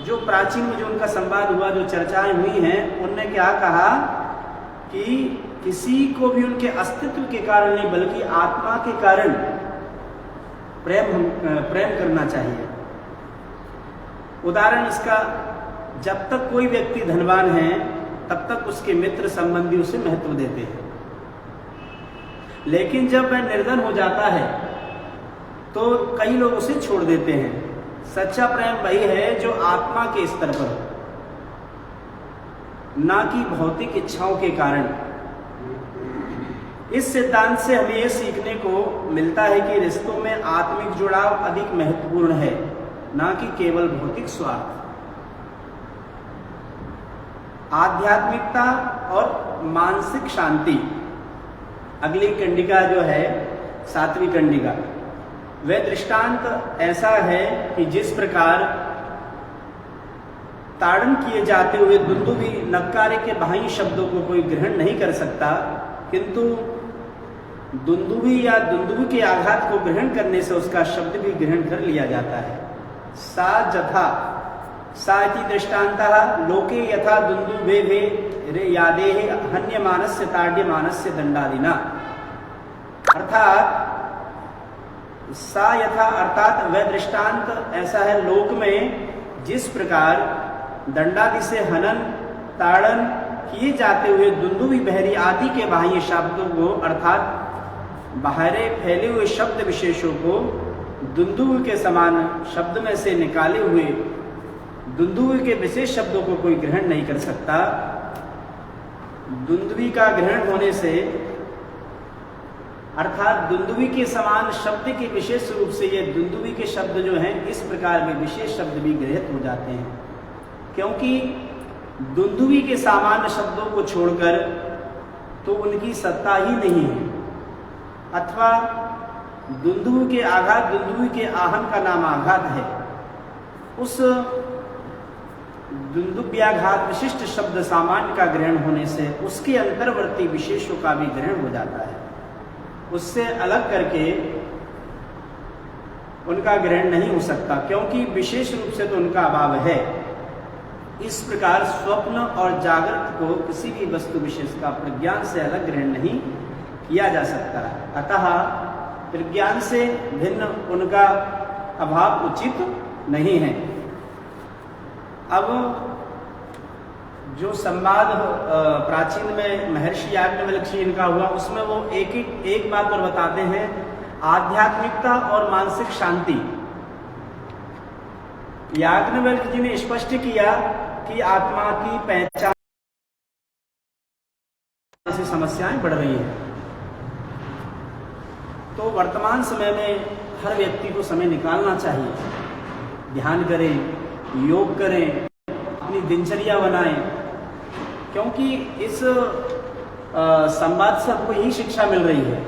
जो प्राचीन में जो उनका संवाद हुआ, जो चर्चाएं हुई हैं, उनने क्या कहा कि किसी को भी उनके अस्तित्व के कारण नहीं बल्कि आत्मा के कारण प्रेम करना चाहिए। उदाहरण इसका, जब तक कोई व्यक्ति धनवान है तब तक उसके मित्र संबंधी उसे महत्व देते हैं, लेकिन जब वह निर्धन हो जाता है तो कई लोग उसे छोड़ देते हैं। सच्चा प्रेम वही है जो आत्मा के स्तर पर हो, ना कि भौतिक इच्छाओं के कारण। इस सिद्धांत से हमें यह सीखने को मिलता है कि रिश्तों में आत्मिक जुड़ाव अधिक महत्वपूर्ण है, ना कि केवल भौतिक स्वार्थ। आध्यात्मिकता और मानसिक शांति, अगली कंडिका जो है 7वीं कंडिका, वह दृष्टांत ऐसा है कि जिस प्रकार ताड़न किए जाते हुए दुंदुभी नक्कारे के बाह्य शब्दों को कोई ग्रहण नहीं कर सकता, किंतु दुंदुभी या दुंदुभी के आघात को ग्रहण करने से उसका शब्द भी ग्रहण कर लिया जाता है। सा जथा सा इति दृष्टान्तः लोके यथा दुंदुभे रे यादे हन्यमानस्य ताड्यमानस्य दंडादिना। अर्थात सा यथा अर्थात वह दृष्टांत ऐसा है लोक में जिस प्रकार दंडादि से हनन ताड़न किए जाते हुए दुंदुभी बहरी आदि के बाह्य शब्दों को अर्थात बाहरे फैले हुए शब्द विशेषों को दुंदुभी के समान शब्द में से निकाले हुए दुंदुभी के विशेष शब्दों को कोई ग्रहण नहीं कर सकता। दुंदुभी का ग्रहण होने से अर्थात दुंदुभी के समान शब्द के विशेष रूप से ये दुंदुभी के शब्द जो हैं इस प्रकार में विशेष शब्द भी गृहीत हो जाते हैं, क्योंकि दुंदुभी के सामान्य शब्दों को छोड़कर तो उनकी सत्ता ही नहीं है, अथवा दुंदुभी के आघात दुंदुभी के आहन का नाम आघात है। उस दुंदुभ्याघात विशिष्ट शब्द सामान्य का ग्रहण होने से उसके अंतर्वर्ती विशेषों का भी ग्रहण हो जाता है, उससे अलग करके उनका ग्रहण नहीं हो सकता, क्योंकि विशेष रूप से तो उनका अभाव है। इस प्रकार स्वप्न और जागृत को किसी भी वस्तु विशेष का प्रज्ञान से अलग ग्रहण नहीं किया जा सकता, अतः प्रज्ञान से भिन्न उनका अभाव उचित नहीं है। अब जो संवाद प्राचीन में महर्षि याज्ञवल्क्य जी इनका हुआ, उसमें वो एक बात और बताते हैं, आध्यात्मिकता और मानसिक शांति। याज्ञवल्क्य जी ने स्पष्ट किया कि आत्मा की पहचान ऐसी समस्याएं बढ़ रही हैं, तो वर्तमान समय में हर व्यक्ति को समय निकालना चाहिए, ध्यान करें, योग करें, अपनी दिनचर्या बनाएं, क्योंकि इस संवाद से हमको यही शिक्षा मिल रही है,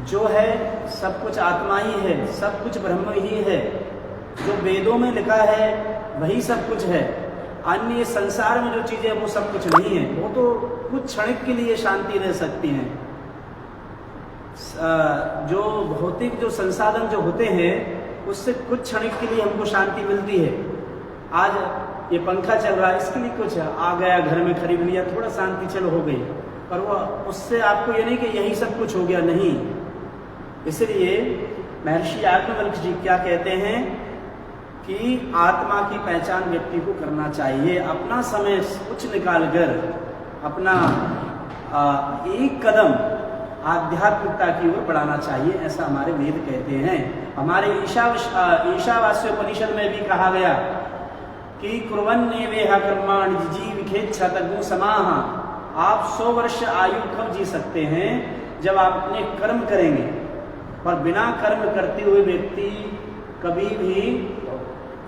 जो है सब कुछ आत्मा ही है, सब कुछ ब्रह्म ही है, जो वेदों में लिखा है वही सब कुछ है। अन्य संसार में जो चीजें वो सब कुछ नहीं है। वो तो कुछ क्षण के लिए शांति रह सकती हैं, जो भौतिक जो संसाधन जो होते हैं उससे कुछ क्षण के लिए हमको शांति मिलती है। आज ये पंखा चल रहा है, इसके लिए कुछ आ गया घर में खरीद लिया, थोड़ा शांति चलो हो गई, पर वो उससे आपको ये नहीं कि यही सब कुछ हो गया, नहीं। इसलिए महर्षि याज्ञवल्क्य जी क्या कहते हैं कि आत्मा की पहचान व्यक्ति को करना चाहिए, अपना समय कुछ निकालकर अपना एक कदम आध्यात्मिकता की ओर बढ़ाना चाहिए, ऐसा हमारे वेद कहते हैं। हमारे ईशावास्योपनिषद में भी कहा गया कि कुर्वन्नेवेह कर्माणि जिजीविषेच्छतगु समाः। आप 100 वर्ष आयु कब जी सकते हैं? जब आप अपने कर्म करेंगे, और बिना कर्म करते हुए व्यक्ति कभी भी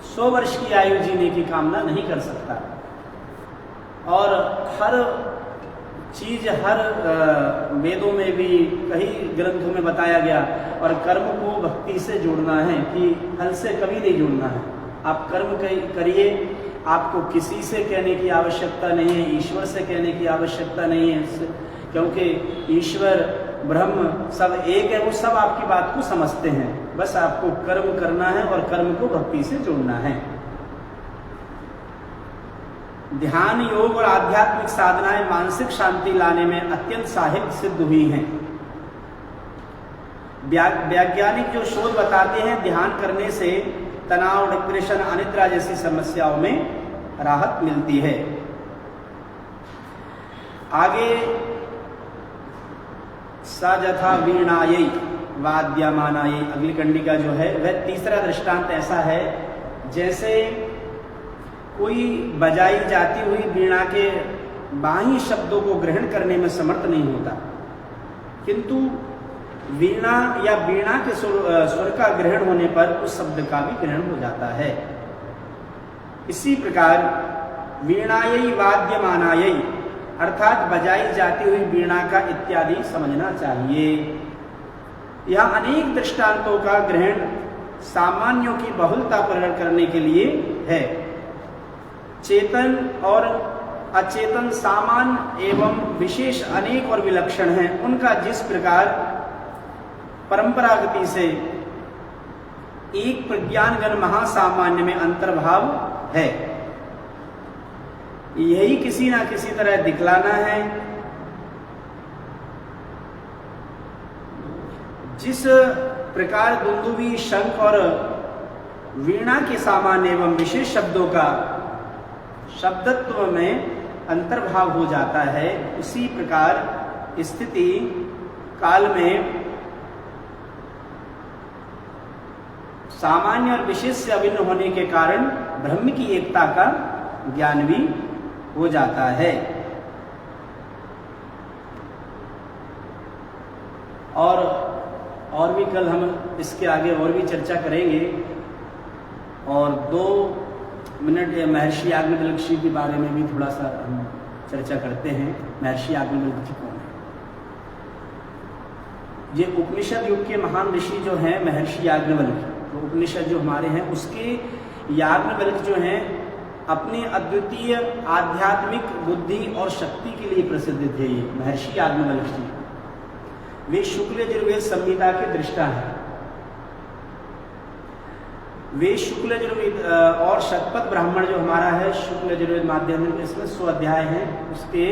100 वर्ष की आयु जीने की कामना नहीं कर सकता। और हर चीज, हर वेदों में भी कई ग्रंथों में बताया गया, और कर्म को भक्ति से जोड़ना है कि फल से कभी नहीं जोड़ना है। आप कर्म करिए, आपको किसी से कहने की आवश्यकता नहीं है, ईश्वर से कहने की आवश्यकता नहीं है, क्योंकि ईश्वर ब्रह्म सब एक है, वो सब आपकी बात को समझते हैं। बस आपको कर्म करना है और कर्म को भक्ति से जोड़ना है। ध्यान, योग और आध्यात्मिक साधनाएं मानसिक शांति लाने में अत्यंत सहायक सिद्ध हुई हैं। वैज्ञानिक जो शोध बताते हैं ध्यान करने से तनाव, डिप्रेशन, अनिद्रा जैसी समस्याओं में राहत मिलती है। आगे सजथा वीणायै वाद्यमानायै, अगली कंडिका जो है वह तीसरा दृष्टांत ऐसा है जैसे कोई बजाई जाती हुई वीणा के बाह्य शब्दों को ग्रहण करने में समर्थ नहीं होता, किंतु वीणा या वीणा के स्वर का ग्रहण होने पर उस शब्द का भी ग्रहण हो जाता है। इसी प्रकार वीणायै वाद्यमानायै अर्थात बजाई जाती हुई वीणा का इत्यादि समझना चाहिए। यह अनेक दृष्टांतों का ग्रहण सामान्यों की बहुलता प्रकट करने के लिए है। चेतन और अचेतन सामान्य एवं विशेष अनेक और विलक्षण हैं, उनका जिस प्रकार परंपरागति से एक प्रज्ञानगण महासामान्य में अंतर्भाव है, यही किसी ना किसी तरह दिखलाना है। जिस प्रकार दुंदुभी, शंख और वीणा के सामान्य एवं विशेष शब्दों का शब्दत्व में अंतर्भाव हो जाता है, उसी प्रकार स्थिति काल में सामान्य और विशेष से अभिन्न होने के कारण ब्रह्म की एकता का ज्ञान भी हो जाता है। और भी कल हम इसके आगे और भी चर्चा करेंगे। और 2 मिनट महर्षि याज्ञवल्क्य जी के बारे में भी थोड़ा सा हम चर्चा करते हैं। महर्षि याज्ञवल्क्य जी कौन है? ये उपनिषद युग के महान ऋषि जो हैं महर्षि याज्ञवल्क्य, तो उपनिषद जो हमारे हैं उसके याज्ञवल्क्य जो हैं अपनी अद्वितीय आध्यात्मिक बुद्धि और शक्ति के लिए प्रसिद्ध थे। ये महर्षि याज्ञवल्क्य जी वे शुक्ल यजुर्वेद संहिता के दृष्टा हैं। वे शुक्ल यजुर्वेद और शतपथ ब्राह्मण जो हमारा है शुक्ल यजुर्वेद माध्यमिक, इसमें 100 अध्याय हैं उसके,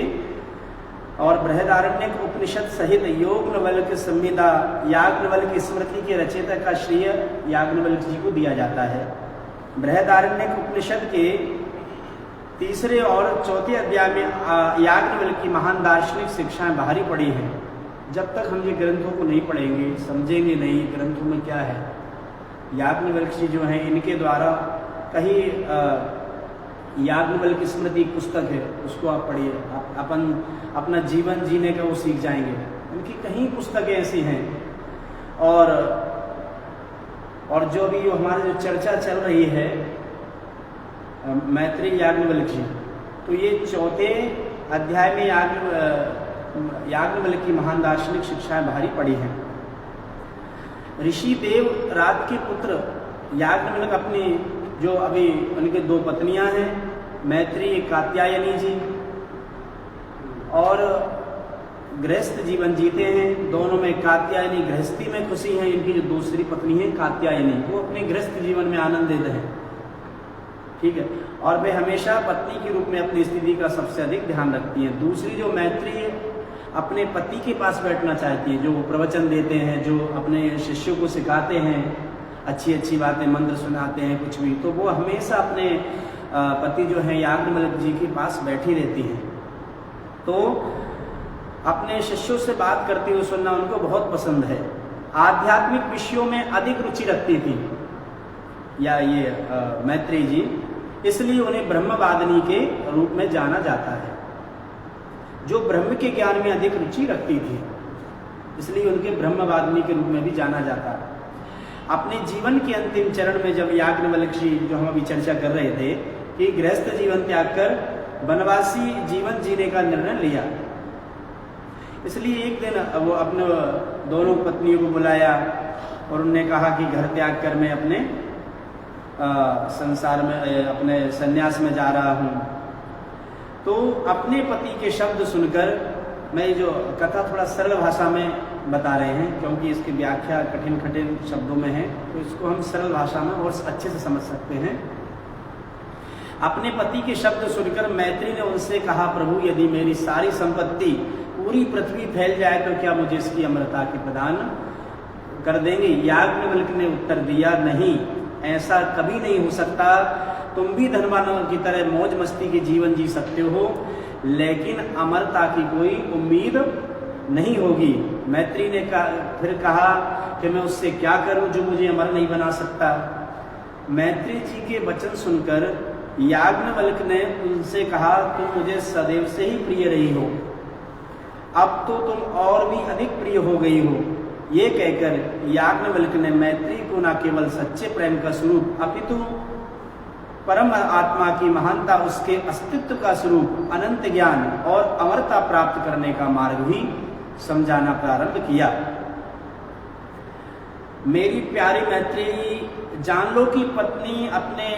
और बृहदारण्यक उपनिषद सहित याज्ञवल्क्य संहिता याज्ञवल्क्य स्मृति के रचयिता का श्रेय याज्ञवल्क्य जी को दिया जाता है। बृहदारण्यक उपनिषद के 3 और 4 अध्याय में याज्ञवल्क्य की महान दार्शनिक शिक्षाएं बाहरी पड़ी हैं। जब तक हम ये ग्रंथों को नहीं पढ़ेंगे, समझेंगे नहीं ग्रंथों में क्या है। याज्ञवल्क्य जी जो हैं इनके द्वारा कहीं याज्ञवल्क्य स्मृति पुस्तक है, उसको आप पढ़िए, अपन अपना जीवन जीने का वो सीख जाएंगे। उनकी कहीं पुस्तकें ऐसी हैं। और जो भी हमारी जो चर्चा चल रही है मैत्रेयी याज्ञवल्क्य जी। तो ये चौथे अध्याय में याज्ञवल्क्य की महान दार्शनिक शिक्षाएं भारी पड़ी हैं। ऋषि देव रात के पुत्र याज्ञवल्क्य अपनी जो अभी उनके दो पत्नियां हैं, मैत्रेयी कात्यायनी जी, और गृहस्थ जीवन जीते हैं। दोनों में कात्यायनी गृहस्थी में खुशी हैं, इनकी जो दूसरी पत्नी है कात्यायनी वो अपने गृहस्थ जीवन में आनंदित हैं, ठीक है। और वे हमेशा पत्नी के रूप में अपनी स्थिति का सबसे अधिक ध्यान रखती हैं। दूसरी जो मैत्रेयी अपने पति के पास बैठना चाहती है, जो प्रवचन देते हैं, जो अपने शिष्यों को सिखाते हैं, अच्छी अच्छी बातें, मंत्र सुनाते हैं, कुछ भी, तो वो हमेशा अपने पति जो हैं याज्ञवल्क्य जी के पास बैठी रहती हैं। तो अपने शिष्यों से बात करते हुए सुनना उनको बहुत पसंद है। आध्यात्मिक विषयों में अधिक रुचि रखती थी या ये मैत्रेयी जी, इसलिए उन्हें ब्रह्मवादिनी के रूप में जाना जाता है। जो ब्रह्म के ज्ञान में अधिक रुचि रखती थी, इसलिए उनके ब्रह्मवादिनी के रूप में भी जाना जाता है। अपने जीवन के अंतिम चरण में जब याज्ञवल्क्य जी, जो हम अभी चर्चा कर रहे थे, कि गृहस्थ जीवन त्याग कर वनवासी जीवन जीने का निर्णय लिया, इसलिए एक दिन वो अपने दोनों पत्नियों को बुलाया और उन्होंने कहा कि घर त्याग कर मैं अपने संसार में, अपने सन्यास में जा रहा हूँ। तो अपने पति के शब्द सुनकर, मैं जो कथा थोड़ा सरल भाषा में बता रहे हैं क्योंकि इसकी व्याख्या कठिन कठिन शब्दों में है, तो इसको हम सरल भाषा में और अच्छे से समझ सकते हैं। अपने पति के शब्द सुनकर मैत्रेयी ने उनसे कहा, प्रभु यदि मेरी सारी संपत्ति पूरी पृथ्वी फैल जाए तो क्या मुझे इसकी अमरता के प्रदान कर देंगे? याज्ञवल्क्य ने उत्तर दिया, नहीं, ऐसा कभी नहीं हो सकता। तुम भी धनवानों की तरह मौज मस्ती के जीवन जी सकते हो, लेकिन अमरता की कोई उम्मीद नहीं होगी। मैत्रेयी ने फिर कहा कि मैं उससे क्या करूं जो मुझे अमर नहीं बना सकता। मैत्रेयी जी के वचन सुनकर याज्ञवल्क्य ने उनसे कहा, तुम मुझे सदैव से ही प्रिय रही हो, अब तो तुम और भी अधिक प्रिय हो गई हो। ये कहकर याज्ञवल्क्य ने मैत्रेयी को न केवल सच्चे प्रेम का स्वरूप अपितु परम आत्मा की महानता, उसके अस्तित्व का स्वरूप, अनंत ज्ञान और अमरता प्राप्त करने का मार्ग भी समझाना प्रारंभ किया। मेरी प्यारी मैत्रेयी, जान लो कि पत्नी अपने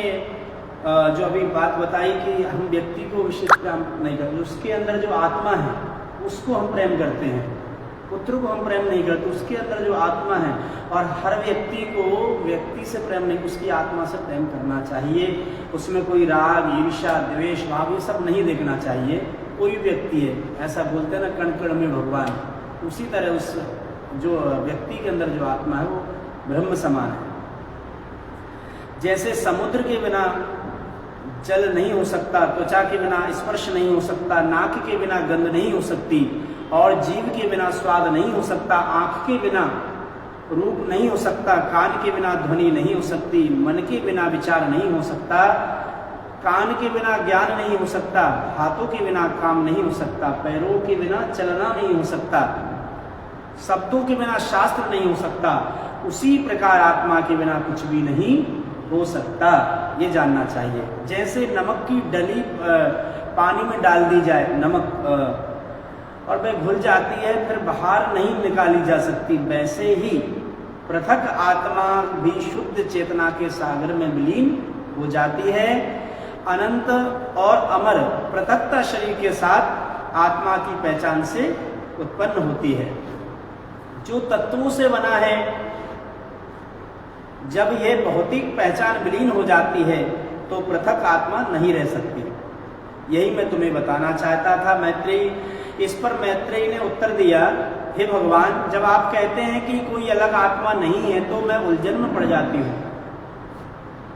जो अभी बात बताई कि हम व्यक्ति को विशेष प्रेम नहीं करते, उसके अंदर जो आत्मा है उसको हम प्रेम करते हैं, पुत्र को हम प्रेम नहीं करते, उसके अंदर जो आत्मा है। और हर व्यक्ति को व्यक्ति से प्रेम नहीं, उसकी आत्मा से प्रेम करना चाहिए। उसमें कोई राग, ईर्ष्या, द्वेष, भाव ये सब नहीं देखना चाहिए। कोई व्यक्ति है, ऐसा बोलते हैं ना, कण कण में भगवान, उसी तरह उस जो व्यक्ति के अंदर जो आत्मा है वो ब्रह्म समान है। जैसे समुद्र के बिना जल नहीं हो सकता, त्वचा के बिना स्पर्श नहीं हो सकता, नाक के बिना गंध नहीं हो सकती, और जीभ के बिना स्वाद नहीं हो सकता, आंख के बिना रूप नहीं हो सकता, कान के बिना ध्वनि नहीं हो सकती, मन के बिना विचार नहीं हो सकता, कान के बिना ज्ञान नहीं हो सकता, हाथों के बिना काम नहीं हो सकता, पैरों के बिना चलना नहीं हो सकता, शब्दों के बिना शास्त्र नहीं हो सकता। उसी प्रकार आत्मा के बिना कुछ भी नहीं हो सकता, ये जानना चाहिए। जैसे नमक की डली पानी में डाल दी जाए, नमक, और वह घुल जाती है, फिर बाहर नहीं निकाली जा सकती, वैसे ही पृथक आत्मा भी शुद्ध चेतना के सागर में विलीन हो जाती है। अनंत और अमर पृथकता शरीर के साथ आत्मा की पहचान से उत्पन्न होती है। जो तत्वों से बना है, जब यह भौतिक पहचान विलीन हो जाती है तो पृथक आत्मा नहीं रह सकती। यही मैं तुम्हें बताना चाहता था मैत्रेयी। इस पर मैत्रेयी ने उत्तर दिया, हे भगवान, जब आप कहते हैं कि कोई अलग आत्मा नहीं है तो मैं उलझन में पड़ जाती हूँ।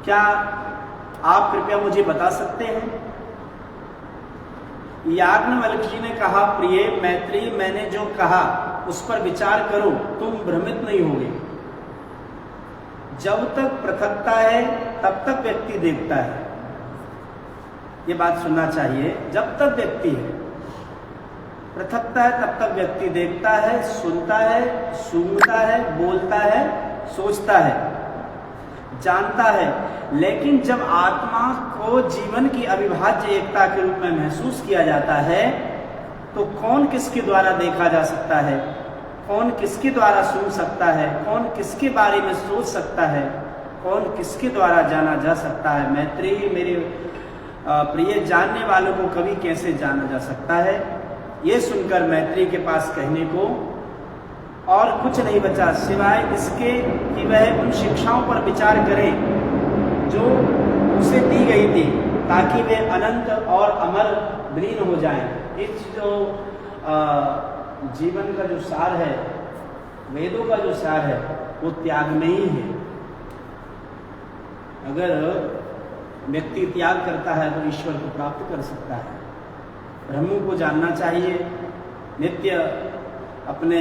क्या आप कृपया मुझे बता सकते हैं? याज्ञवल्क्य जी ने कहा, प्रिय मैत्रेयी, मैंने जो कहा उस पर विचार करो, तुम भ्रमित नहीं होगे। जब तक पृथकता है तब तक व्यक्ति देखता है। ये बात सुनना चाहिए। जब तक व्यक्ति है, पृथकता है, तब तक व्यक्ति देखता है, सुनता है, सूंघता है, बोलता है, सोचता है। जानता है, लेकिन जब आत्मा को जीवन की अविभाज्य एकता के रूप में महसूस किया जाता है तो कौन किसके द्वारा देखा जा सकता है, कौन किसके द्वारा सुन सकता है, कौन किसके बारे में सोच सकता है, कौन किसके द्वारा जाना जा सकता है। मैत्रेयी मेरे प्रिय जानने वालों को कभी कैसे जाना जा सकता है। ये सुनकर मैत्रेयी के पास कहने को और कुछ नहीं बचा सिवाय इसके कि वह उन शिक्षाओं पर विचार करे जो उसे दी गई थी, ताकि वे अनंत और अमर विलीन हो जाएं। इस जो जीवन का जो सार है, वेदों का जो सार है, वो त्याग में ही है। अगर व्यक्ति त्याग करता है तो ईश्वर को प्राप्त कर सकता है। ब्रह्म को जानना चाहिए, नित्य अपने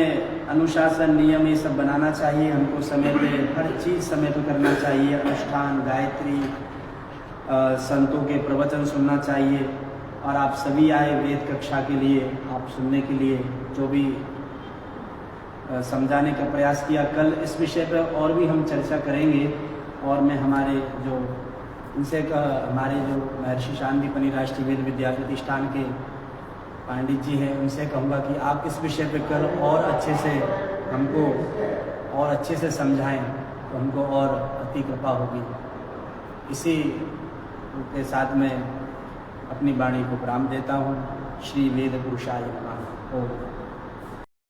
अनुशासन नियम ये सब बनाना चाहिए, हमको समय पे हर चीज़ समय पे करना चाहिए, अनुष्ठान, गायत्री, संतों के प्रवचन सुनना चाहिए। और आप सभी आए वेद कक्षा के लिए, आप सुनने के लिए, जो भी समझाने का प्रयास किया। कल इस विषय पर और भी हम चर्चा करेंगे और मैं हमारे जो हमारे जो महर्षि शांतिपनी राष्ट्रीय वेद विद्या प्रतिष्ठान के पंडित जी हैं, उनसे कहूँगा कि आप इस विषय पे कल और अच्छे से हमको और अच्छे से समझाएं तो हमको और अति कृपा होगी। इसी के साथ में अपनी वाणी को विराम देता हूँ। श्री वेद पुरुषाय नमः। ओम।